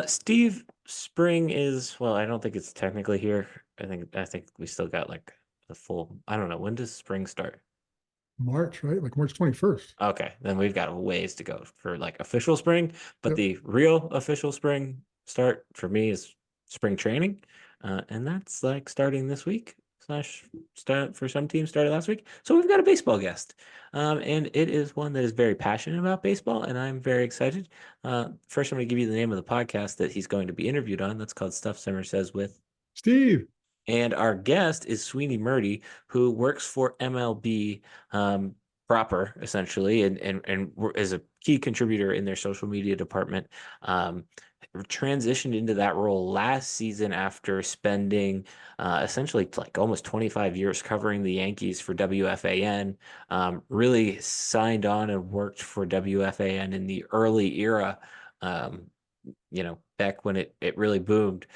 Steve, spring is, well, I don't think it's technically here. I think we still got like the full, I don't know, when does spring start? March, right? Like March 21st. Okay, then we've got a ways to go for like official spring, but Yep. the real official spring start for me is spring training. And that's like starting this week slash start for some teams started last week. So we've got a baseball guest. And it is one that is very passionate about baseball, and I'm very excited. First, I'm going to give you the name of the podcast that he's going to be interviewed on. That's called Stuff Simmer Says with. Steve. And our guest is Sweeny Murti, who works for MLB proper, essentially, and is a key contributor in their social media department. Um, Transitioned into that role last season after spending essentially like almost 25 years covering the Yankees for WFAN. Really signed on and worked for WFAN in the early era. Um, back when it really boomed.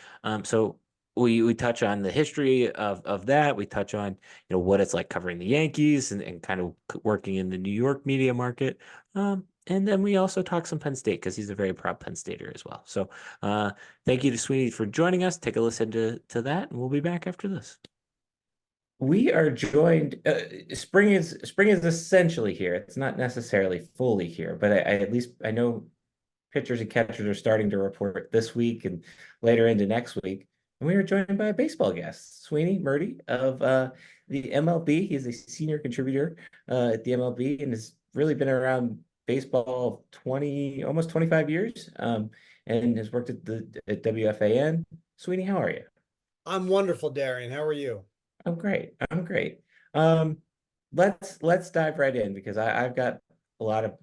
So we touch on the history of that. We touch on, what it's like covering the Yankees and kind of working in the New York media market. And then we also talk some Penn State because he's a very proud Penn Stater as well. So thank you to Sweeney for joining us. Take a listen to that, and we'll be back after this. We are joined. Spring is essentially here. It's not necessarily fully here, but I at least I know pitchers and catchers are starting to report this week and later into next week. And we are joined by a baseball guest, Sweeny Murti of the MLB. He's a senior contributor at the MLB and has really been around baseball 20, almost 25 years, and has worked at WFAN. Sweeny, how are you? I'm wonderful, Darian. How are you? I'm great. I'm great. Um, let's dive right in because I've got a lot of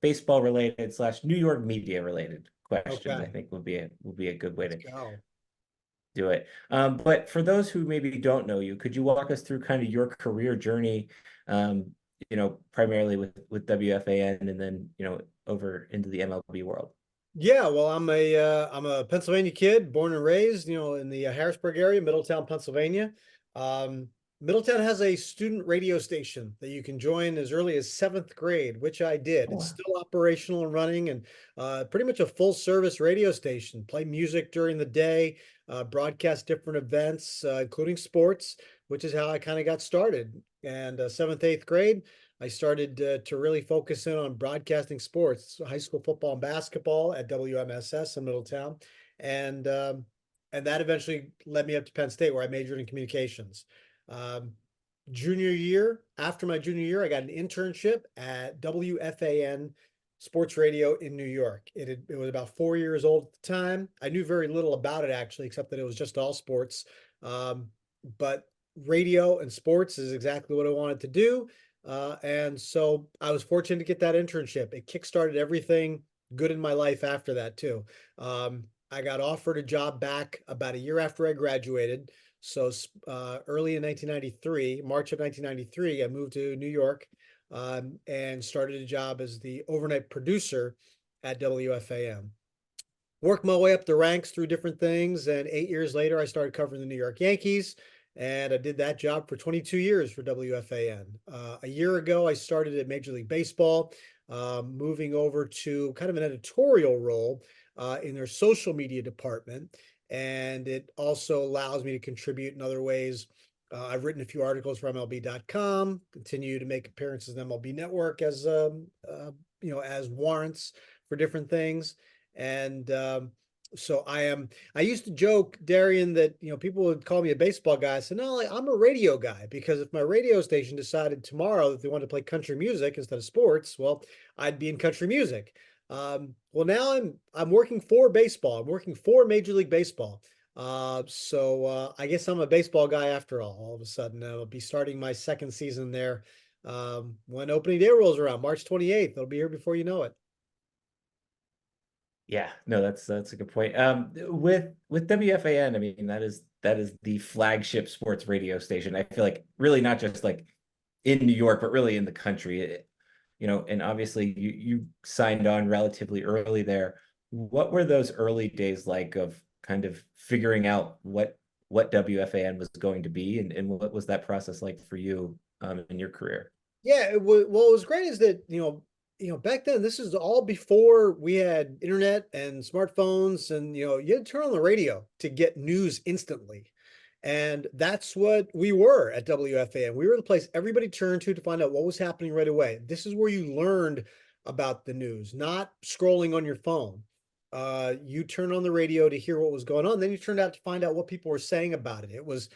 baseball related slash New York media related questions. I Okay, think would be a good way let's to go. do it. But for those who maybe don't know you, could you walk us through kind of your career journey? Primarily with WFAN and then over into the MLB world. Yeah, well, I'm a Pennsylvania kid, born and raised, in the Harrisburg area, Middletown, Pennsylvania. Um, Middletown has a student radio station that you can join as early as seventh grade, which I did. Oh, It's wow. still operational and running, and pretty much a full service radio station. Play music during the day, broadcast different events, including sports, which is how I kind of got started. And seventh, eighth grade. I started to really focus in on broadcasting sports, high school football and basketball at WMSS in Middletown, and um, and that eventually led me up to Penn State, where I majored in communications. Um, Junior year, after my junior year, I got an internship at WFAN Sports Radio in New York. It was about 4 years old at the time. I knew very little about it actually, except that it was just all sports. Um, but radio and sports is exactly what I wanted to do. And so I was fortunate to get that internship. It kickstarted everything good in my life after that, too. I got offered a job back about a year after I graduated. So early in 1993, March of 1993, I moved to New York and started a job as the overnight producer at WFAM. Worked my way up the ranks through different things. And 8 years later, I started covering the New York Yankees. And I did that job for 22 years for WFAN. A year ago, I started at Major League Baseball, moving over to kind of an editorial role in their social media department. And it also allows me to contribute in other ways. I've written a few articles for MLB.com, continue to make appearances in MLB Network as warrants for different things. And so I used to joke, Darian, that people would call me a baseball guy. I said, no, I'm a radio guy, because if my radio station decided tomorrow that they wanted to play country music instead of sports, well, I'd be in country music. Well, now I'm working for baseball. I'm working for Major League Baseball. So I guess I'm a baseball guy after all. All of a sudden, I'll be starting my second season there when opening day rolls around, March 28th. It'll be here before you know it. Yeah, no, that's a good point. With WFAN, I mean that is the flagship sports radio station. I feel like really not just like in New York, but really in the country. And obviously you signed on relatively early there. What were those early days like of kind of figuring out what WFAN was going to be, and what was that process like for you in your career? Yeah, well, what was great is that back then, this is all before we had internet and smartphones, and you had to turn on the radio to get news instantly. And that's what we were at WFAN. We were the place everybody turned to find out what was happening right away. This is where you learned about the news, not scrolling on your phone. You turned on the radio to hear what was going on. Then you turned out to find out what people were saying about it. It was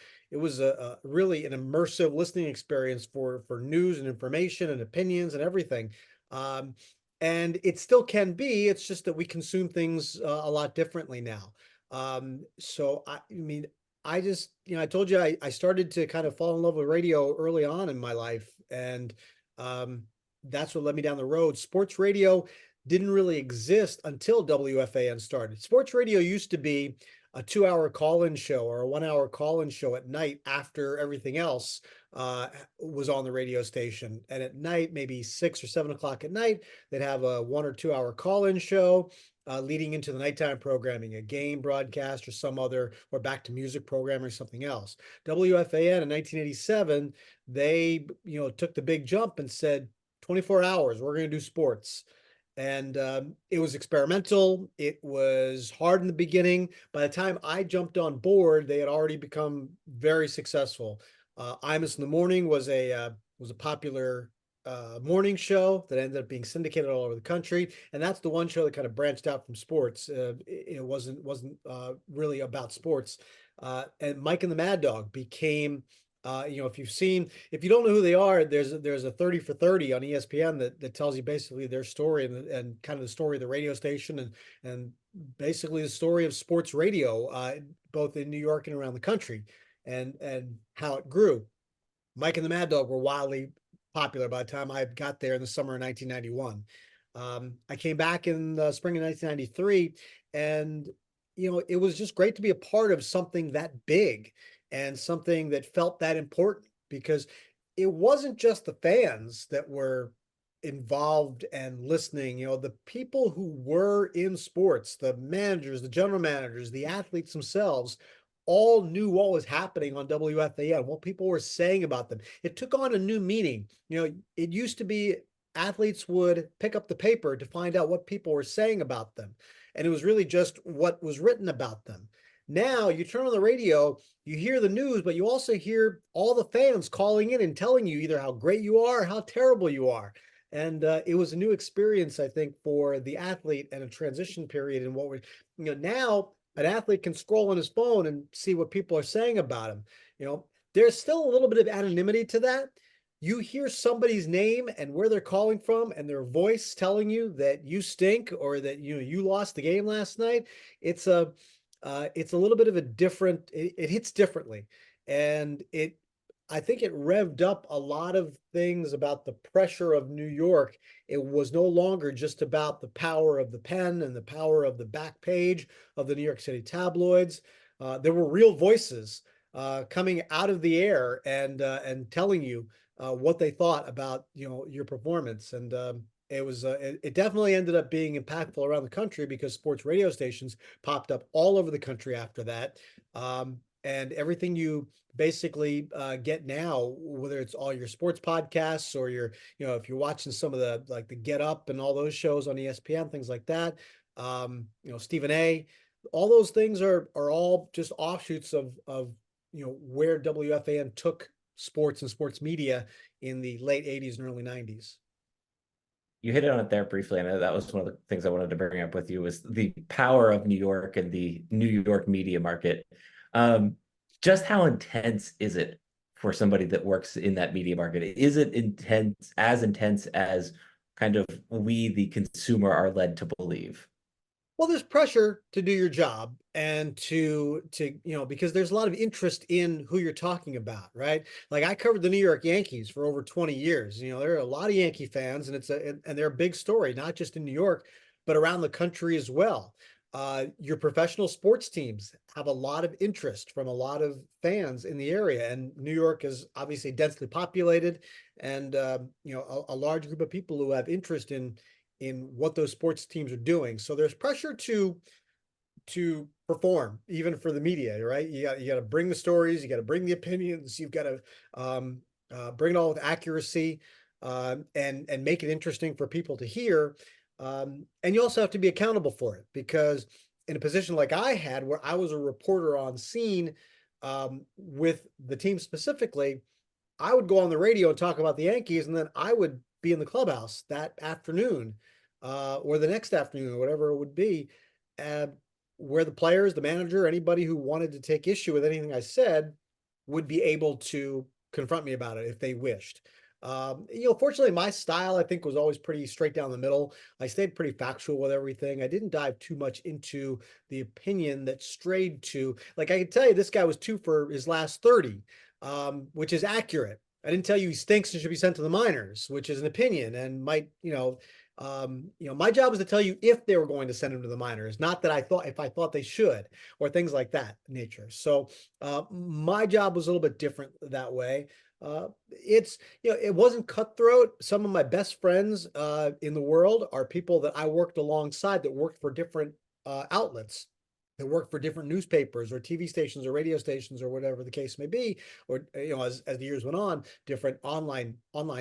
a really an immersive listening experience for news and information and opinions and everything. Um, and it still can be. It's just that we consume things a lot differently now. So I mean, I just, I told you I started to kind of fall in love with radio early on in my life, and um, that's what led me down the road. Sports radio didn't really exist until WFAN started. Sports radio used to be a 2 hour call-in show or a 1 hour call-in show at night after everything else was on the radio station. And at night, maybe 6 or 7 o'clock at night, they'd have a 1 or 2 hour call-in show leading into the nighttime programming, a game broadcast or some other, or back to music programming or something else. WFAN in 1987, they, took the big jump and said, 24 hours, we're going to do sports. And it was experimental. It was hard in the beginning. By the time I jumped on board, they had already become very successful. Imus in the Morning was a popular morning show that ended up being syndicated all over the country, and that's the one show that kind of branched out from sports. It wasn't really about sports. And Mike and the Mad Dog became if you don't know who they are, there's a 30 for 30 on ESPN that tells you basically their story and kind of the story of the radio station and basically the story of sports radio, both in New York and around the country, and how it grew. Mike and the Mad Dog were wildly popular by the time I got there in the summer of 1991. I came back in the spring of 1993, and it was just great to be a part of something that big and something that felt that important, because it wasn't just the fans that were involved and listening. The people who were in sports, the managers, the general managers, the athletes themselves, all knew what was happening on WFAN, what people were saying about them. It took on a new meaning. It used to be athletes would pick up the paper to find out what people were saying about them, and it was really just what was written about them. Now you turn on the radio, you hear the news, but you also hear all the fans calling in and telling you either how great you are or how terrible you are. And it was a new experience, I think, for the athlete, and a transition period in what we're, now an athlete can scroll on his phone and see what people are saying about him. There's still a little bit of anonymity to that. You hear somebody's name and where they're calling from and their voice telling you that you stink or that you lost the game last night. It's a little bit of a different, it hits differently. And I think it revved up a lot of things about the pressure of New York. It was no longer just about the power of the pen and the power of the back page of the New York City tabloids. There were real voices coming out of the air and telling you what they thought about your performance. And it definitely ended up being impactful around the country, because sports radio stations popped up all over the country after that. And everything you basically get now, whether it's all your sports podcasts or if you're watching some of the like the Get Up and all those shows on ESPN, things like that, Stephen A, all those things are all just offshoots of where WFAN took sports and sports media in the late 80s and early 90s. You hit on it there briefly, and that was one of the things I wanted to bring up with you, was the power of New York and the New York media market. Just how intense is it for somebody that works in that media market? Is it intense as kind of we, the consumer, are led to believe? Well, there's pressure to do your job and because there's a lot of interest in who you're talking about, right? Like I covered the New York Yankees for over 20 years. There are a lot of Yankee fans, and they're a big story, not just in New York, but around the country as well. Your professional sports teams have a lot of interest from a lot of fans in the area, and New York is obviously densely populated, and a large group of people who have interest in what those sports teams are doing. So there's pressure to perform, even for the media, right? You got to bring the stories, you got to bring the opinions, you've got to bring it all with accuracy. and make it interesting for people to hear. And you also have to be accountable for it, because in a position like I had, where I was a reporter on scene with the team specifically, I would go on the radio and talk about the Yankees, and then I would be in the clubhouse that afternoon, or the next afternoon, or whatever it would be, uh, where the players, the manager, anybody who wanted to take issue with anything I said would be able to confront me about it if they wished. Fortunately, my style, I think, was always pretty straight down the middle. I stayed pretty factual with everything. I didn't dive too much into the opinion that strayed to, like, I could tell you this guy was 2 for his last 30, which is accurate. I didn't tell you he stinks and should be sent to the minors, which is an opinion and might, my job was to tell you if they were going to send him to the minors, not that I thought if I thought they should, or things like that nature. So my job was a little bit different that way. It wasn't cutthroat. Some of my best friends in the world are people that I worked alongside that worked for different outlets, that worked for different newspapers or TV stations or radio stations or whatever the case may be, or as the years went on, different online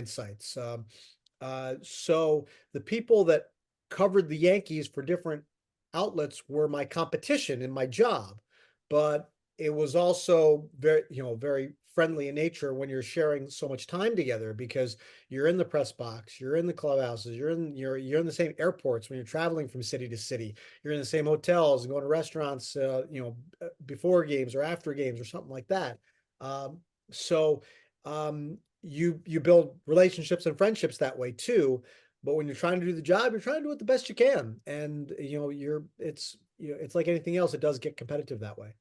sites. So the people that covered the Yankees for different outlets were my competition in my job, but it was also very friendly in nature when you're sharing so much time together, because you're in the press box, you're in the clubhouses, you're in the same airports when you're traveling from city to city, you're in the same hotels and going to restaurants, before games or after games or something like that. So you build relationships and friendships that way too. But when you're trying to do the job, you're trying to do it the best you can, and it's like anything else. It does get competitive that way.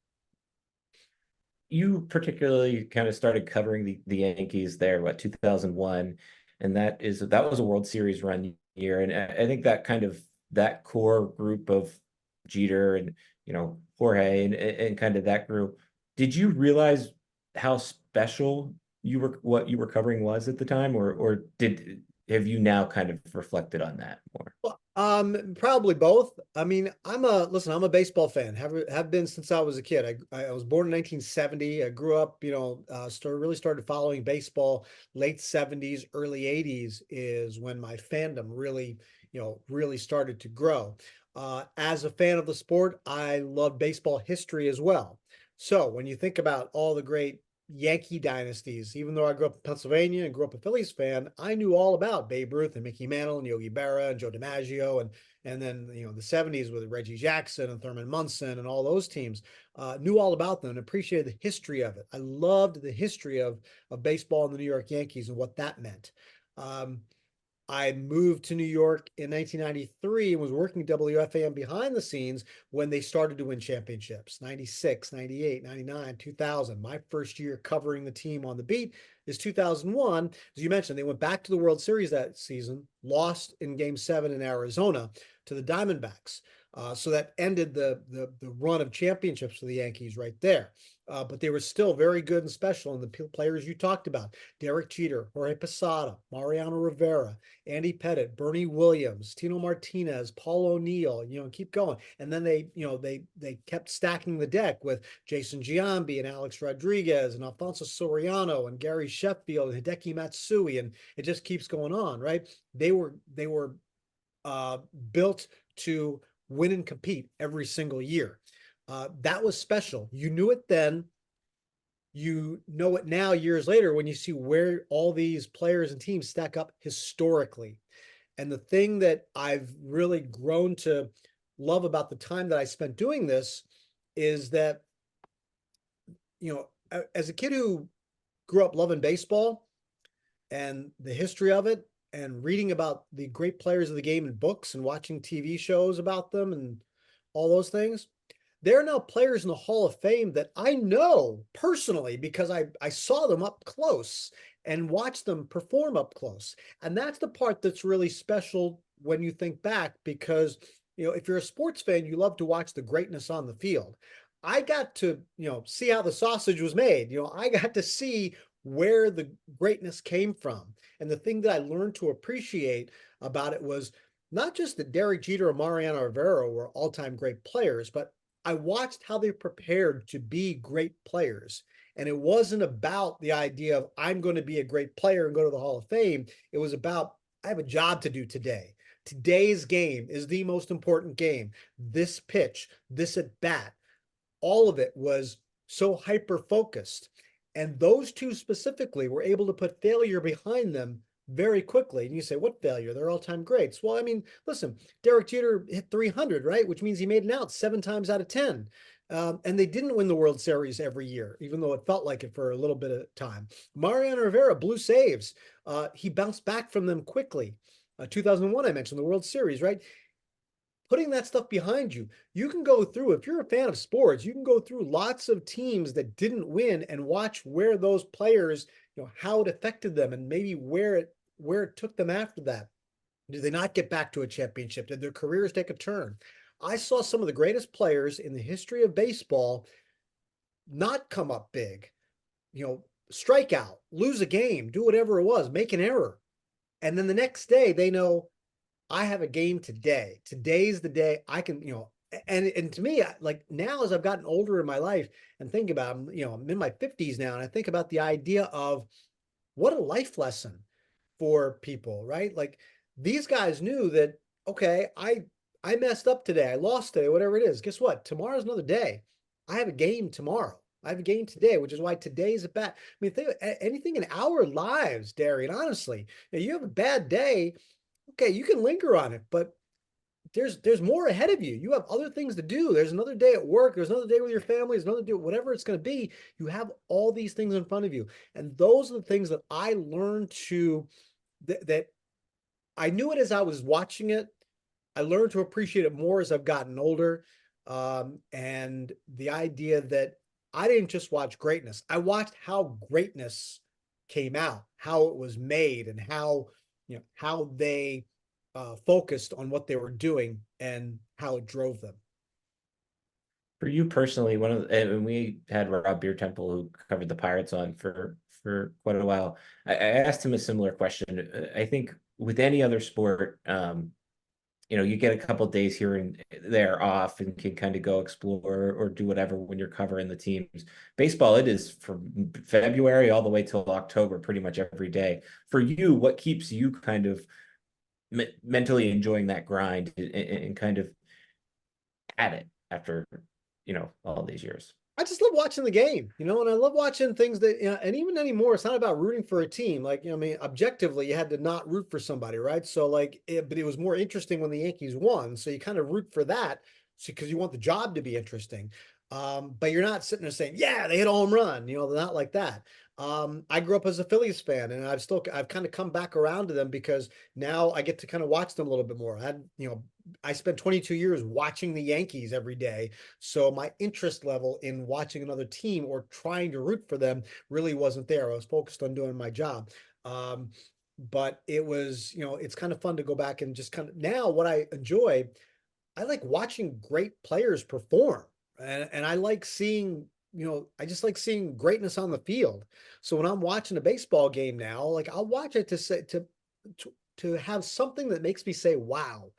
You particularly kind of started covering the Yankees there, what, 2001, and that was a World Series run year, and I think that core group of Jeter and Jorge and kind of that group. Did you realize how special what you were covering was at the time, or have you now kind of reflected on that more? Well, probably both. I mean, I'm a baseball fan. Have been since I was a kid. I was born in 1970. I grew up, really started following baseball late 70s, early 80s is when my fandom really started to grow. As a fan of the sport, I love baseball history as well. So when you think about all the great Yankee dynasties, even though I grew up in Pennsylvania and grew up a Phillies fan, I knew all about Babe Ruth and Mickey Mantle and Yogi Berra and Joe DiMaggio, and then the 70s with Reggie Jackson and Thurman Munson and all those teams. Knew all about them and appreciated the history of it. I loved the history of baseball and the New York Yankees and what that meant. I moved to New York in 1993 and was working WFAN behind the scenes when they started to win championships, 96, 98, 99, 2000. My first year covering the team on the beat is 2001. As you mentioned, they went back to the World Series that season, lost in Game 7 in Arizona to the Diamondbacks. So that ended the run of championships for the Yankees right there. But they were still very good and special. And the players you talked about, Derek Jeter, Jorge Posada, Mariano Rivera, Andy Pettitte, Bernie Williams, Tino Martinez, Paul O'Neill, keep going. And then they kept stacking the deck with Jason Giambi and Alex Rodriguez and Alfonso Soriano and Gary Sheffield and Hideki Matsui. And it just keeps going on, right? They were built to win and compete every single year. That was special. You knew it then. You know it now, years later, when you see where all these players and teams stack up historically. And the thing that I've really grown to love about the time that I spent doing this is that, as a kid who grew up loving baseball and the history of it, and reading about the great players of the game in books and watching TV shows about them and all those things, there are now players in the Hall of Fame that I know personally because I saw them up close and watched them perform up close. And that's the part that's really special when you think back, because, if you're a sports fan, you love to watch the greatness on the field. I got to, see how the sausage was made. I got to see where the greatness came from. And the thing that I learned to appreciate about it was not just that Derek Jeter and Mariano Rivera were all-time great players, but I watched how they prepared to be great players. And it wasn't about the idea of I'm going to be a great player and go to the Hall of Fame. It was about I have a job to do today. Today's game is the most important game. This pitch, this at bat, all of it was so hyper focused. And those two specifically were able to put failure behind them very quickly. And you say, what failure? They're all time greats. Well, I mean, listen, Derek Jeter hit 300, right? Which means he made an out 7 times out of 10. And they didn't win the World Series every year, even though it felt like it for a little bit of time. Mariano Rivera blew saves. He bounced back from them quickly. 2001, I mentioned the World Series, right? Putting that stuff behind you, you can go through, if you're a fan of sports, you can go through lots of teams that didn't win and watch where those players, how it affected them and maybe where it took them after that. Did they not get back to a championship? Did their careers take a turn? I saw some of the greatest players in the history of baseball not come up big, strike out, lose a game, do whatever it was, make an error. And then the next day they know, I have a game today. Today's the day I can, and to me, like now as I've gotten older in my life and think about, I'm in my 50s now, and I think about the idea of what a life lesson for people, right? Like these guys knew that, okay, I messed up today. I lost today, whatever it is. Guess what? Tomorrow's another day. I have a game tomorrow. I have a game today, which is why today's a bad. I mean, think anything in our lives, Darian, honestly, you have a bad day. Okay, you can linger on it, but there's more ahead of you. You have other things to do. There's another day at work. There's another day with your family. There's another day, whatever it's going to be. You have all these things in front of you, and those are the things that I learned to that I knew it as I was watching it. I learned to appreciate it more as I've gotten older, and the idea that I didn't just watch greatness. I watched how greatness came out, how it was made, and how they focused on what they were doing and how it drove them. For you personally, and we had Rob Beer Temple who covered the Pirates on for quite a while. I asked him a similar question. I think with any other sport, you get a couple of days here and there off and can kind of go explore or do whatever when you're covering the teams. Baseball, it is from February all the way till October, pretty much every day. For you, what keeps you kind of mentally enjoying that grind and kind of at it after all these years? I just love watching the game, and I love watching things that, and even anymore, it's not about rooting for a team. Like, I mean, objectively, you had to not root for somebody, right? So like, but it was more interesting when the Yankees won. So you kind of root for that because you want the job to be interesting. But you're not sitting there saying, yeah, they hit a home run, they're not like that. I grew up as a Phillies fan, and I've kind of come back around to them because now I get to kind of watch them a little bit more. I spent 22 years watching the Yankees every day. So my interest level in watching another team or trying to root for them really wasn't there. I was focused on doing my job. But it was, it's kind of fun to go back and just kind of now what I enjoy, I like watching great players perform. And I like seeing, I just like seeing greatness on the field. So when I'm watching a baseball game now, like I'll watch it to have something that makes me say, wow,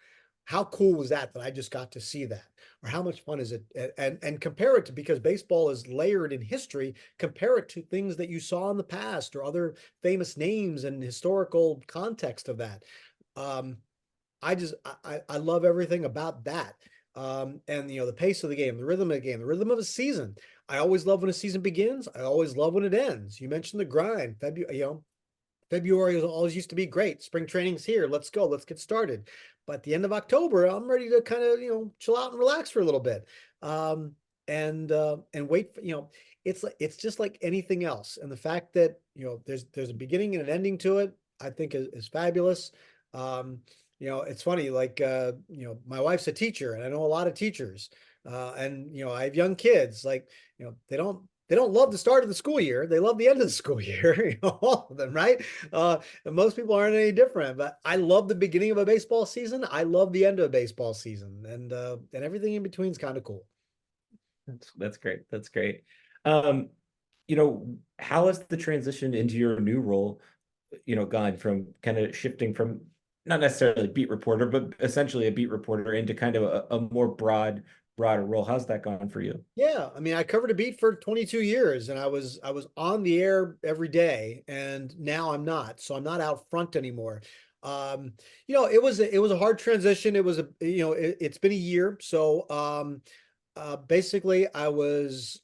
how cool was that I just got to see that? Or how much fun is it? And compare it to, because baseball is layered in history, compare it to things that you saw in the past or other famous names and historical context of that. I love everything about that. And the pace of the game, the rhythm of the game, the rhythm of a season. I always love when a season begins. I always love when it ends. You mentioned the grind. February always used to be great. Spring training's here. Let's go. Let's get started. But at the end of October, I'm ready to kind of, chill out and relax for a little bit. And wait for, it's just like anything else. And the fact that, there's a beginning and an ending to it, I think is fabulous. It's funny, like, my wife's a teacher and I know a lot of teachers. And, I have young kids, like, they don't love the start of the school year. They love the end of the school year, all of them, right? And most people aren't any different, but I love the beginning of a baseball season. I love the end of a baseball season, and everything in between is kind of cool. That's great. That's great. How has the transition into your new role, gone from kind of shifting from not necessarily beat reporter, but essentially a beat reporter into kind of a more broad broader role. How's that gone for you? Yeah, I mean, I covered a beat for 22 years, and I was on the air every day, and now I'm not. So I'm not out front anymore. Um, it was a hard transition. It was it's been a year. So basically, I was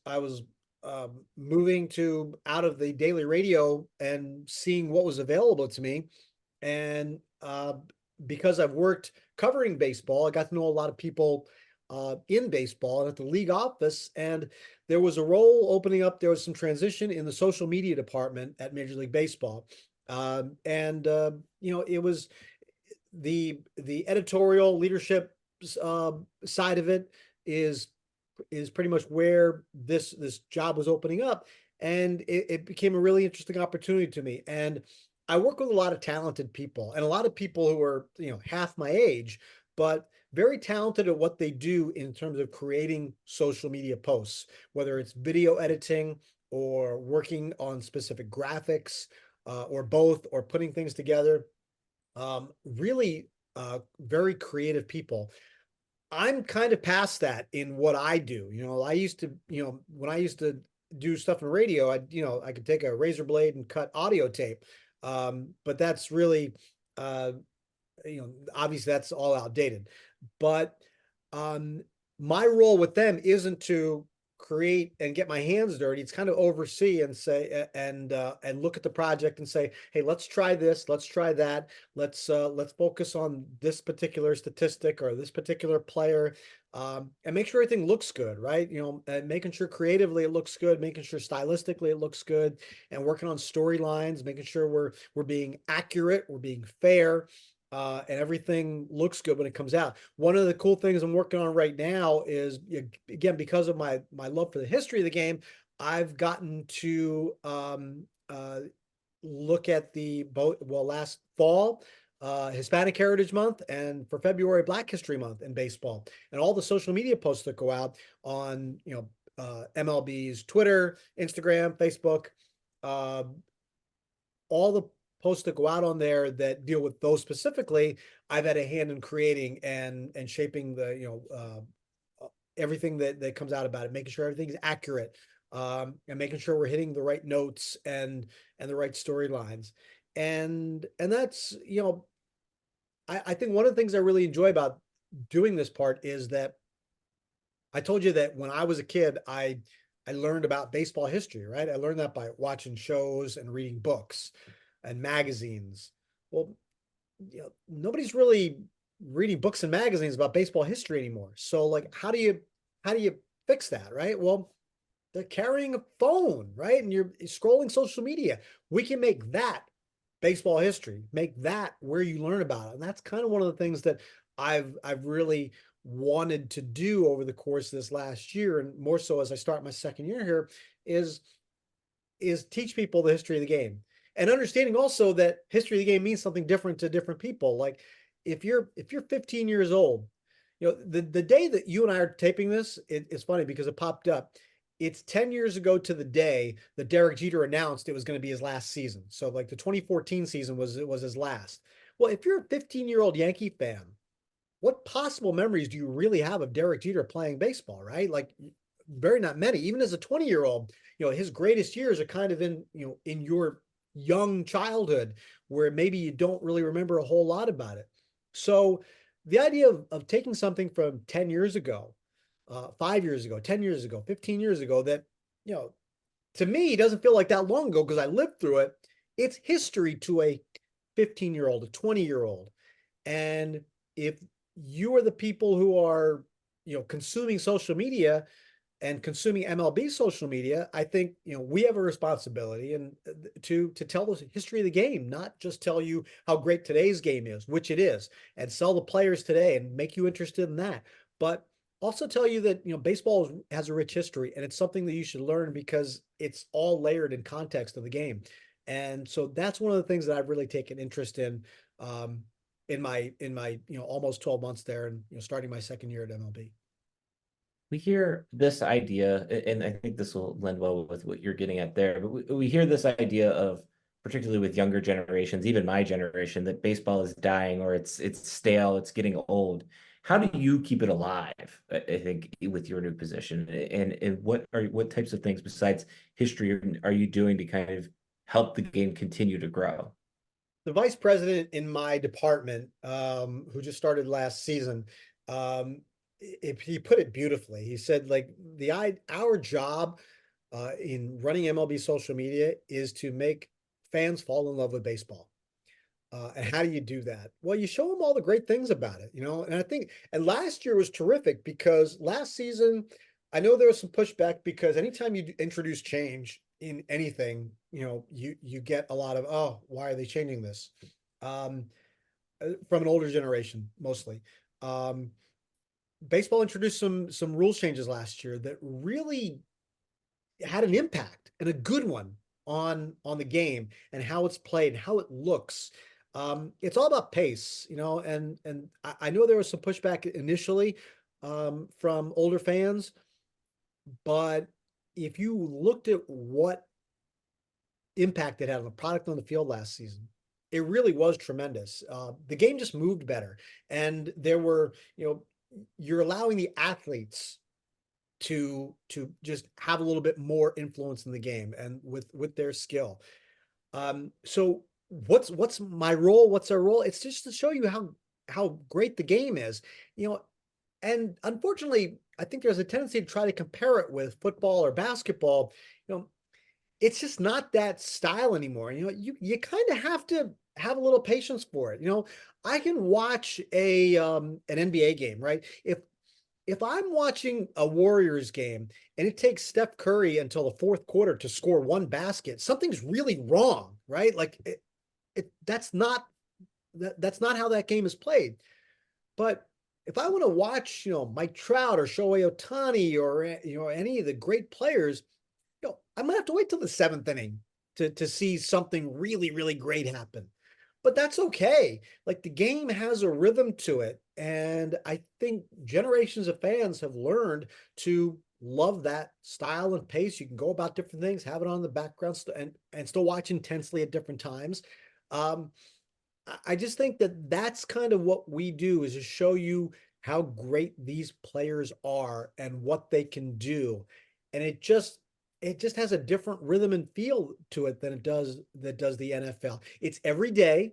moving to out of the daily radio and seeing what was available to me, and because I've worked covering baseball, I got to know a lot of people in baseball and at the league office. And there was a role opening up. There was some transition in the social media department at Major League Baseball. And it was the editorial leadership side of it is pretty much where this job was opening up, and it became a really interesting opportunity to me. And I work with a lot of talented people and a lot of people who are half my age, but very talented at what they do in terms of creating social media posts, whether it's video editing or working on specific graphics, or both, or putting things together. Really very creative people. I'm kind of past that in what I do. I used to, when I used to do stuff in radio, I could take a razor blade and cut audio tape. But that's really, uh, obviously that's all outdated. But um, my role with them isn't to create and get my hands dirty. It's kind of oversee and say and look at the project and say, hey, let's try this, let's try that, let's focus on this particular statistic or this particular player, and make sure everything looks good, right? And making sure creatively it looks good, making sure stylistically it looks good, and working on storylines, making sure we're being accurate, we're being fair, and everything looks good when it comes out. One of the cool things I'm working on right now is, again, because of my love for the history of the game, I've gotten to look at last fall, Hispanic Heritage Month, and for February, Black History Month in baseball, and all the social media posts that go out on MLB's Twitter, Instagram, Facebook, uh, all the posts that go out on there that deal with those specifically, I've had a hand in creating and shaping the everything that comes out about it, making sure everything's accurate, and making sure we're hitting the right notes and the right storylines, and that's I think one of the things I really enjoy about doing this part is that I told you that when I was a kid, I learned about baseball history, right? I learned that by watching shows and reading books and magazines. Well, nobody's really reading books and magazines about baseball history anymore. So like, how do you fix that, right? Well, they're carrying a phone, right? And you're scrolling social media. We can make that baseball history, make that where you learn about it. And that's kind of one of the things that I've really wanted to do over the course of this last year, and more so as I start my second year here, is teach people the history of the game, and understanding also that history of the game means something different to different people. Like if you're 15 years old, the day that you and I are taping this, it's funny because it popped up. It's 10 years ago to the day that Derek Jeter announced it was going to be his last season. So like the 2014 season was his last. Well, if you're a 15-year-old Yankee fan, what possible memories do you really have of Derek Jeter playing baseball, right? Like very not many. Even as a 20-year-old, his greatest years are kind of in your young childhood, where maybe you don't really remember a whole lot about it. So the idea of taking something from 10 years ago, 5 years ago, 10 years ago, 15 years ago, that, to me doesn't feel like that long ago because I lived through it. It's history to a 15-year-old, a 20-year-old. And if you are the people who are, consuming social media and consuming MLB social media, I think we have a responsibility and to tell the history of the game, not just tell you how great today's game is, which it is, and sell the players today and make you interested in that, but also tell you that baseball has a rich history, and it's something that you should learn because it's all layered in context of the game. And so that's one of the things that I've really taken interest um, in my almost 12 months there, and starting my second year at MLB. We hear this idea, and I think this will lend well with what you're getting at there, but we hear this idea of particularly with younger generations, even my generation, that baseball is dying or it's stale, it's getting old. How do you keep it alive? I think with your new position, and what types of things besides history are you doing to kind of help the game continue to grow? The vice president in my department, who just started last season, he put it beautifully. He said, like, our job in running MLB social media is to make fans fall in love with baseball. And how do you do that? Well, you show them all the great things about it, And I think, and last year was terrific because last season, I know there was some pushback because anytime you introduce change in anything, you get a lot of, oh, why are they changing this? Um, from an older generation, mostly. Um, Baseball introduced some rules changes last year that really had an impact and a good one on the game and how it's played and how it looks. It's all about pace, and I know there was some pushback initially from older fans, but if you looked at what impact it had on the product on the field last season, it really was tremendous. The game just moved better, and there were, you're allowing the athletes to just have a little bit more influence in the game and with their skill. So what's my role? What's our role? It's just to show you how great the game is, and unfortunately, I think there's a tendency to try to compare it with football or basketball. It's just not that style anymore. You kind of have to have a little patience for it. I can watch an NBA game, right? If I'm watching a Warriors game and it takes Steph Curry until the fourth quarter to score one basket, something's really wrong, right? Like that's not how that game is played. But if I want to watch, Mike Trout or Shohei Ohtani or any of the great players, I'm gonna have to wait till the seventh inning to see something really, really great happen. But that's okay. Like, the game has a rhythm to it. And I think generations of fans have learned to love that style and pace. You can go about different things, have it on the background and still watch intensely at different times. Um, I just think that that's kind of what we do, is to show you how great these players are and what they can do. And it just has a different rhythm and feel to it than it does the NFL. It's every day,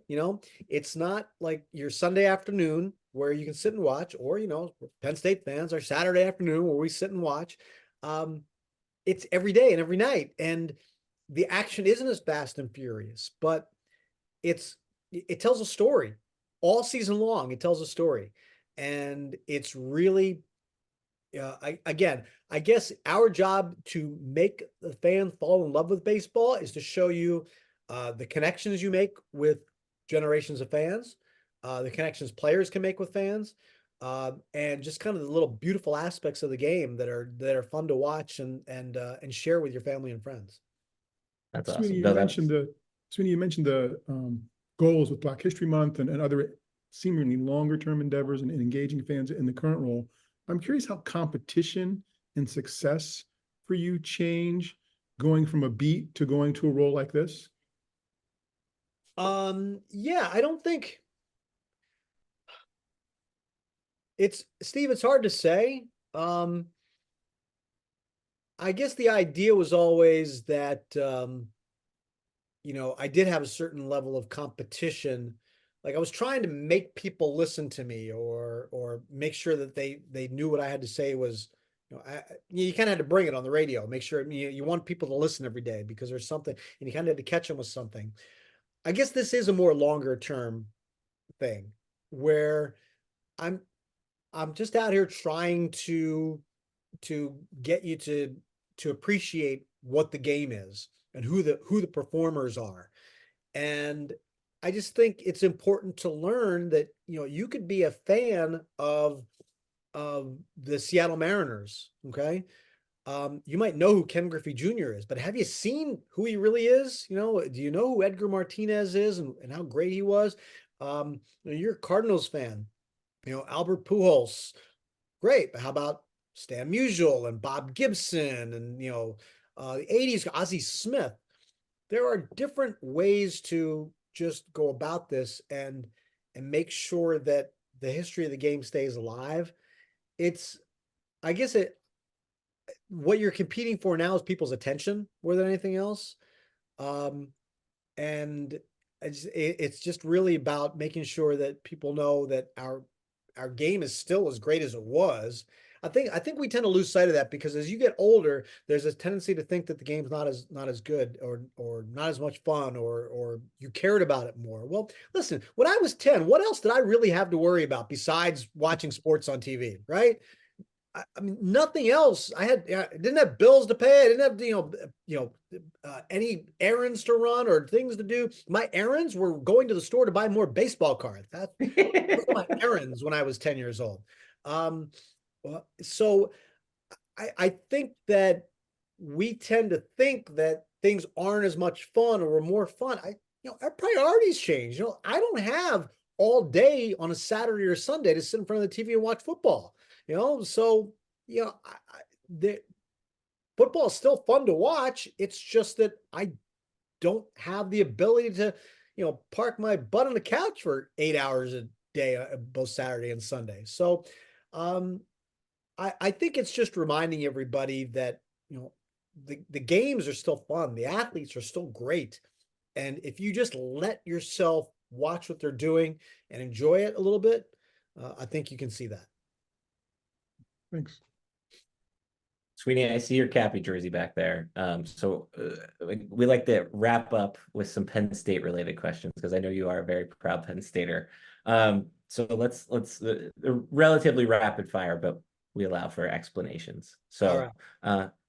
it's not like your Sunday afternoon where you can sit and watch, or, Penn State fans, our Saturday afternoon where we sit and watch. It's every day and every night. And the action isn't as fast and furious, but it tells a story all season long. It tells a story, and it's really, I guess our job to make the fan fall in love with baseball is to show you the connections you make with generations of fans, the connections players can make with fans, and just kind of the little beautiful aspects of the game that are fun to watch and share with your family and friends. That's Sweeney, awesome. you No, mentioned that's the Sweeney, you mentioned the goals with Black History Month and other seemingly longer term endeavors and engaging fans in the current role. I'm curious how competition and success for you change going from a beat to going to a role like this. Yeah, I don't think it's hard to say. I guess the idea was always that, I did have a certain level of competition. Like, I was trying to make people listen to me, or make sure that they knew what I had to say was, you kind of had to bring it on the radio, make sure you want people to listen every day because there's something, and you kind of had to catch them with something. I guess this is a more longer term thing where I'm I'm just out here trying to get you to appreciate what the game is and who the performers are. And I just think it's important to learn that, you could be a fan of the Seattle Mariners, okay? You might know who Ken Griffey Jr. is, but have you seen who he really is? Do you know who Edgar Martinez is and how great he was? You're a Cardinals fan, Albert Pujols, great. But how about Stan Musial and Bob Gibson and, the 80s, Ozzie Smith? there are different ways to just go about this and make sure that the history of the game stays alive. It's, I guess what you're competing for now is people's attention more than anything else. Um, and it's just really about making sure that people know that our game is still as great as it was. I think we tend to lose sight of that because as you get older, there's a tendency to think that the game's not as good or not as much fun or you cared about it more. Well, listen, when I was 10, what else did I really have to worry about besides watching sports on TV, right? I mean, nothing else. I didn't have bills to pay. I didn't have, any errands to run or things to do. My errands were going to the store to buy more baseball cards. Those were my errands when I was 10 years old. So I think that we tend to think that things aren't as much fun or are more fun. Our priorities change. I don't have all day on a Saturday or Sunday to sit in front of the TV and watch football. So the football is still fun to watch. It's just that I don't have the ability to, park my butt on the couch for 8 hours a day, both Saturday and Sunday. So, I think it's just reminding everybody that, the games are still fun. The athletes are still great. And if you just let yourself watch what they're doing and enjoy it a little bit, I think you can see that. Thanks. Sweeney, I see your Cappy jersey back there. We like to wrap up with some Penn State related questions because I know you are a very proud Penn Stater. So let's relatively rapid fire, but we allow for explanations. So,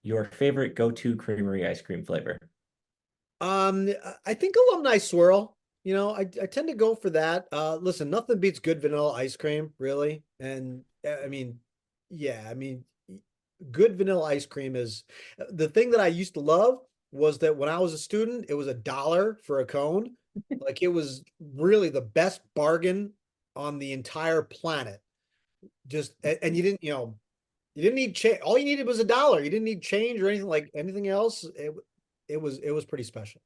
your favorite go-to creamery ice cream flavor? I think alumni swirl. I tend to go for that. Listen, nothing beats good vanilla ice cream, really. And I mean, yeah, I mean, good vanilla ice cream is the thing that I used to love was that when I was a student, it was $1 for a cone. Like it was really the best bargain on the entire planet. And you didn't need change. All you needed was $1. You didn't need change or anything else. It was pretty special.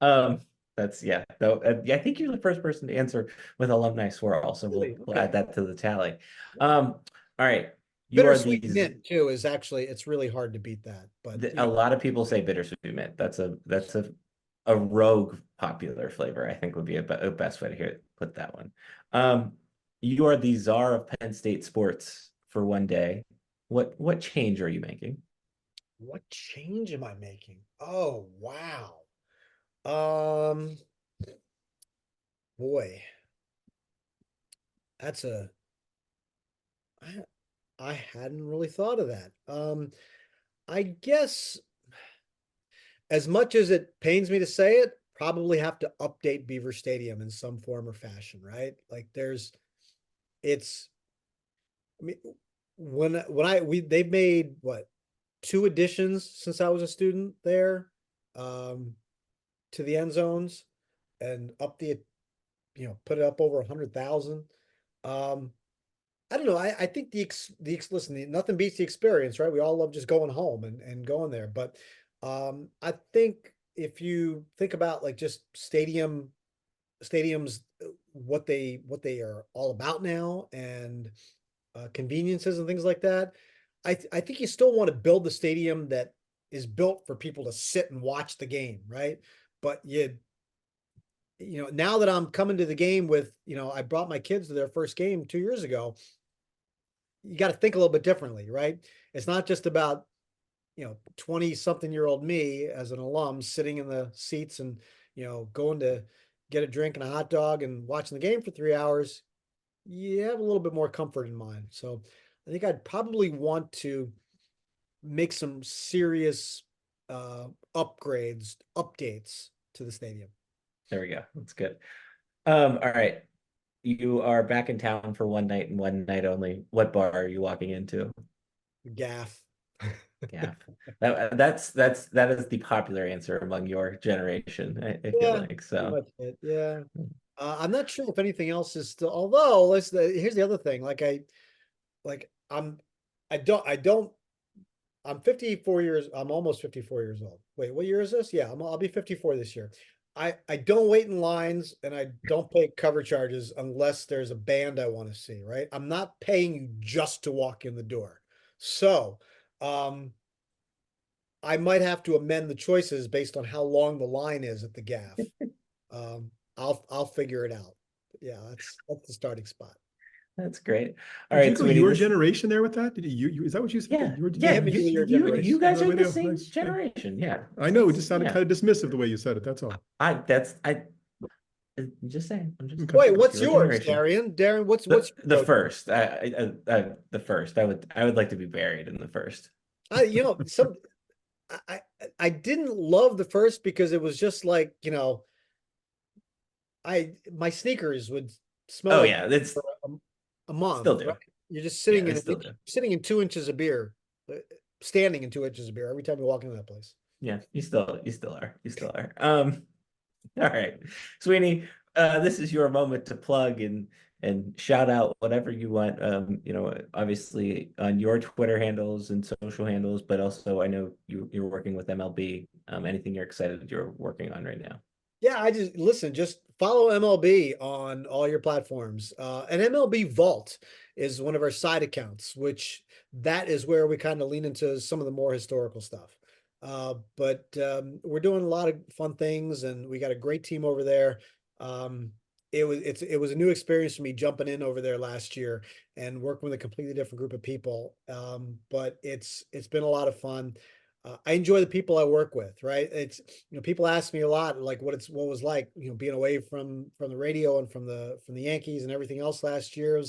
That's yeah. Though I think you're the first person to answer with alumni swirl, so Really? we'll Okay. add that to the tally. All right. You are Bittersweet these mint too is actually it's really hard to beat that. But a lot of people say bittersweet mint. That's a rogue popular flavor, I think would be a best way to put that one. You are the czar of Penn State sports for one day. What change are you making? what change am I making? Oh wow. Um boy, that's a I I hadn't really thought of that. I guess as much as it pains me to say it, probably have to update Beaver Stadium in some form or fashion, right? Like it's I mean they've made what, two additions since I was a student there, um to the end zones and put it up over 100,000. Um I don't know. I think listen, nothing beats the experience, right? We all love just going home and going there. But I think if you think about like just stadiums, what they are all about now and conveniences and things like that, I think you still want to build the stadium that is built for people to sit and watch the game, right? But now that I'm coming to the game I brought my kids to their first game 2 years ago, you got to think a little bit differently, right? It's not just about 20 something year old me as an alum sitting in the seats and going to get a drink and a hot dog and watching the game for 3 hours. You have a little bit more comfort in mind. So I think I'd probably want to make some serious updates to the stadium. There we go. That's good. All right. You are back in town for one night and one night only. What bar are you walking into? Gaff. Yeah. That is the popular answer among your generation, I feel Yeah, like. pretty So much it. Yeah. I'm not sure if anything else is still, although here's the other thing. Like I don't, I'm 54 years, I'm almost 54 years old. wait, what year is this? Yeah, I'll be 54 this year. I don't wait in lines and I don't pay cover charges unless there's a band I want to see, right? I'm not paying you just to walk in the door. So, um, I might have to amend the choices based on how long the line is at the gaff. I'll figure it out. Yeah, that's the starting spot. That's great. All Did you right, go Sweetie, your this generation there with that? Did is that what you said? yeah, Yeah, yeah, hit me you with your you generation. you Nice. guys On are the the radio. same Nice. Yeah. generation. Yeah. I know. It just That's sounded yeah. kind of dismissive the way you said it. That's all. I'm just saying. I'm just Okay. saying. Wait, It's what's your yours, generation. Darian? Darren, what's The your first. The first. I would like to be buried in the first. you know, I I didn't love the first because it was just like, you know, my sneakers would smell Oh like yeah, it's for a month, still right? do. You're just Yeah, they still do. sitting in 2 inches of beer, uh, standing in 2 inches of beer every time you walk into that place. Yeah, you still are. You still are. All right. Sweeney, this is your moment to plug and shout out whatever you want. Obviously on your Twitter handles and social handles, but also I know you're working with MLB. Anything you're excited you're working on right now. Yeah, I just listen, just follow MLB on all your platforms. And MLB Vault is one of our side accounts, which that is where we kind of lean into some of the more historical stuff. But we're doing a lot of fun things, and we got a great team over there. Um, it was a new experience for me jumping in over there last year and working with a completely different group of people. But it's been a lot of fun. I enjoy the people I work with, right? It's, you know, people ask me a lot, like what was like, you know, being away from the radio and from the Yankees and everything else last year.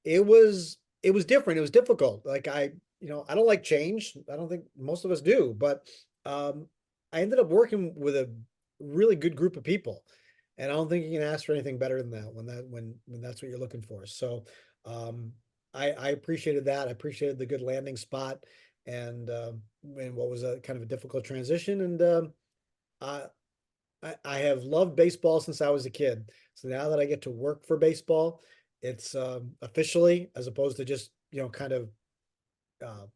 It was different. It was difficult. Like I don't like change. I don't think most of us do, but I ended up working with a really good group of people. And I don't think you can ask for anything better than that when that's what you're looking for. So um I appreciated that. I appreciated the good landing spot and what was a kind of a difficult transition. And I I have loved baseball since I was a kid. So now that I get to work for baseball, it's officially as opposed to just, you know, kind of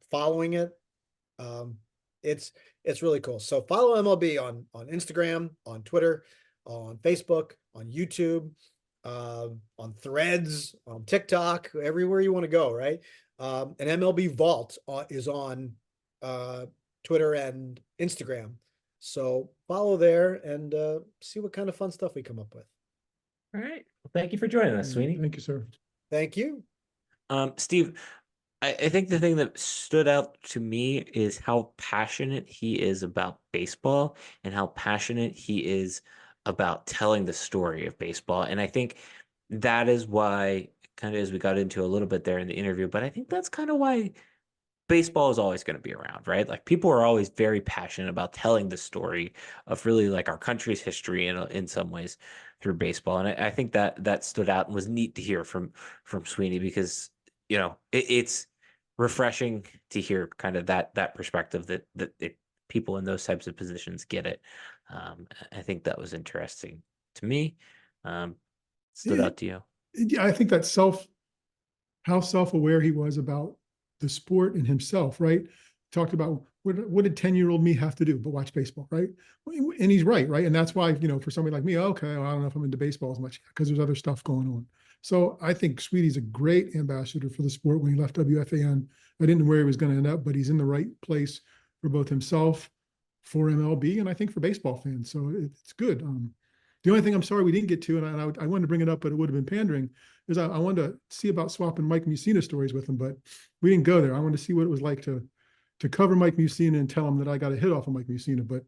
following it. Um, it's really cool. So follow MLB on Instagram, on Twitter, on Facebook, on YouTube, on Threads, on TikTok, everywhere you want to go, right? And MLB Vault is on uh, Twitter and Instagram. So follow there and see what kind of fun stuff we come up with. All right. Well, thank you for joining us, Sweeney. Thank you, sir. Thank you. Steve, I think the thing that stood out to me is how passionate he is about baseball and how passionate he is about telling the story of baseball. And I think that is why, kind of as we got into a little bit there in the interview, but I think that's kind of why baseball is always going to be around, right? Like people are always very passionate about telling the story of really like our country's history in some ways through baseball. And I think that stood out and was neat to hear from Sweeney because it's refreshing to hear kind of that perspective that people in those types of positions get it. I think that was interesting to me. Stood out to you. Yeah, I think that how self-aware he was about the sport and himself, right? Talked about what did 10-year-old me have to do but watch baseball, right? And he's right? And that's why, for somebody like me, okay, well, I don't know if I'm into baseball as much because there's other stuff going on. So I think Sweety's a great ambassador for the sport. When he left WFAN, I didn't know where he was going to end up, but he's in the right place for both himself, for MLB, and I think for baseball fans. So it's good. The only thing I'm sorry we didn't get to, and I wanted to bring it up, but it would have been pandering, is I wanted to see about swapping Mike Mussina stories with him, but we didn't go there. I wanted to see what it was like to cover Mike Mussina and tell him that I got a hit off of Mike Mussina, but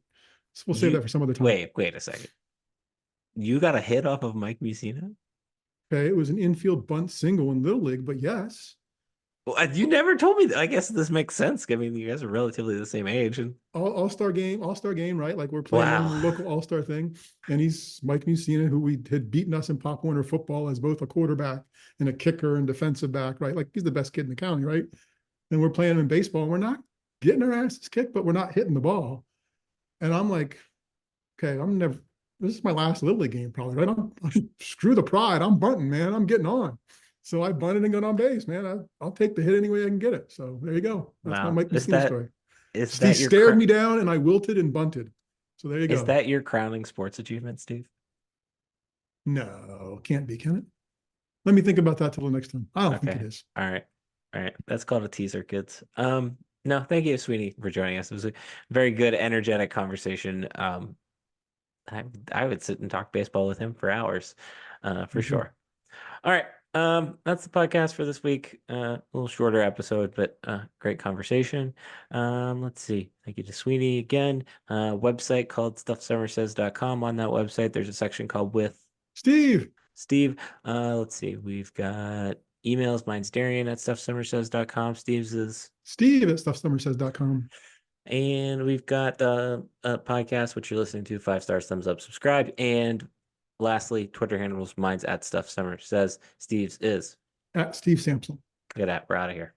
we'll save that for some other time. Wait a second. You got a hit off of Mike Mussina? Okay, it was an infield bunt single in Little League, but yes. Well, you never told me that. I guess this makes sense. I mean, you guys are relatively the same age. And All-star game, right? Like we're playing a local all-star thing. And he's Mike Mussina, who had beaten us in Pop Warner football as both a quarterback and a kicker and defensive back, right? Like he's the best kid in the county, right? And we're playing him in baseball and we're not getting our asses kicked, but we're not hitting the ball. And I'm like, okay, this is my last Little League game probably, right? Screw the pride. I'm bunting, man. I'm getting on. So I bunted and got on base, man. I'll take the hit any way I can get it. So there you go. That's my Mike Mussina story. Is Steve that your stared me down and I wilted and bunted. So there you go. is that your crowning sports achievement, Steve? No, can't be, can it? Let me think about that till the next time. I don't think it Okay. is. All right. All right. That's called a teaser, kids. No, thank you, Sweeny, for joining us. It was a very good, energetic conversation. I would sit and talk baseball with him for hours, for Mhm. sure. All right. That's the podcast for this week. A little shorter episode, but great conversation. Let's see. Thank you to Sweeny again. Website called stuffsummersays.com. On that website, there's a section called With Steve, Steve. Let's see. We've got emails. Mine's Darian at stuffsummersays.com. Steve's is. Steve at stuffsummersays.com. And we've got a podcast, which you're listening to. 5 stars, thumbs up, subscribe. And lastly, Twitter handles. Mine's at Stuff Summer Says. Steve's is. At Steve Sampson. Good at. We're out of here.